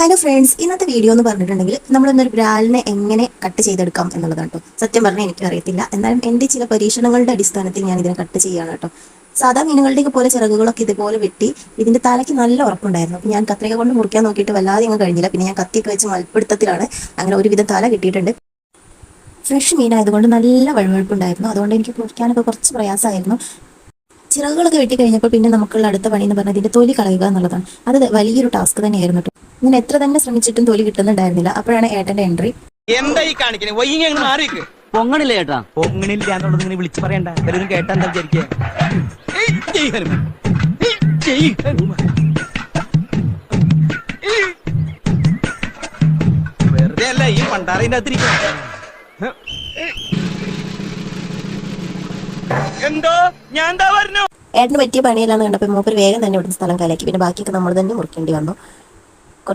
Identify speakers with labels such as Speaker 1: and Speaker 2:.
Speaker 1: Hello friends, ഇന്നത്തെ video എന്ന് പറഞ്ഞിട്ടുണ്ടെങ്കിൽ നമ്മളൊന്നൊരു ബ്രാലിനെ എങ്ങനെ കട്ട് ചെയ്തെടുക്കാം എന്നുള്ളതാണ് കേട്ടോ. സത്യം പറഞ്ഞാൽ എനിക്ക് അറിയത്തില്ല, എന്നാലും എൻ്റെ ചില പരീക്ഷണങ്ങളുടെ അടിസ്ഥാനത്തിൽ ഞാൻ ഇതിനെ കട്ട് ചെയ്യുകയാണ് കേട്ടോ. സാധാ മീനുകളുടെയൊക്കെ പോലെ ചിറകുകളൊക്കെ ഇതുപോലെ വെട്ടി ഇതിൻ്റെ തലയ്ക്ക് നല്ല ഉറപ്പുണ്ടായിരുന്നു. അപ്പോൾ ഞാൻ കത്രിക കൊണ്ട് മുറിക്കാൻ നോക്കിയിട്ട് വല്ലാതെ അങ്ങ് കഴിഞ്ഞില്ല. പിന്നെ ഞാൻ കത്തിയൊക്കെ വെച്ച് മൽപ്പിടുത്തത്തിലാണ് അങ്ങനെ ഒരുവിധം തല കിട്ടിയിട്ടുണ്ട്. ഫ്രഷ് മീനായതുകൊണ്ട് നല്ല വഴുവഴുപ്പുണ്ടായിരുന്നു, അതുകൊണ്ട് എനിക്ക് മുറിക്കാനൊക്കെ കുറച്ച് പ്രയാസമായിരുന്നു. ചിറകുകളൊക്കെ വെട്ടി കഴിഞ്ഞപ്പോൾ പിന്നെ നമുക്കുള്ള അടുത്ത പണി എന്ന് പറഞ്ഞാൽ ഇതിൻ്റെ തൊലി കളയുക എന്നുള്ളതാണ്. അത് വലിയൊരു ടാസ്ക് തന്നെയായിരുന്നു കേട്ടോ. ഞാൻ എത്ര തന്നെ ശ്രമിച്ചിട്ടും തൊലി കിട്ടുന്നുണ്ടായിരുന്നില്ല. അപ്പോഴാണ് ഏട്ടൻ്റെ എൻട്രി.
Speaker 2: എന്തായി കാണിക്കണേ?
Speaker 3: പൊങ്ങണില്ല ചേട്ടാ.
Speaker 2: പൊങ്ങണില്ല എന്നുള്ളത് ഇങ്ങനെ വിളിച്ചു പറയണ്ട, എല്ലാവരും കേട്ടാ എന്താ വിചാരിക്കുക? വെറുതെ അല്ല ഈ പണ്ടാറിന്റെ അകത്തിരിക്കുക. എന്തോ ഞാൻ എന്താ പറഞ്ഞു?
Speaker 1: ഏട്ടന് പറ്റിയ പണിയില്ലാന്ന് കണ്ടപ്പോൾ മൂപ്പർ വേഗം തന്നെ ഇവിടുന്ന് സ്ഥലം കലക്കി. പിന്നെ ബാക്കിയൊക്കെ നമ്മൾ തന്നെ മുറിക്കേണ്ടി വന്നു.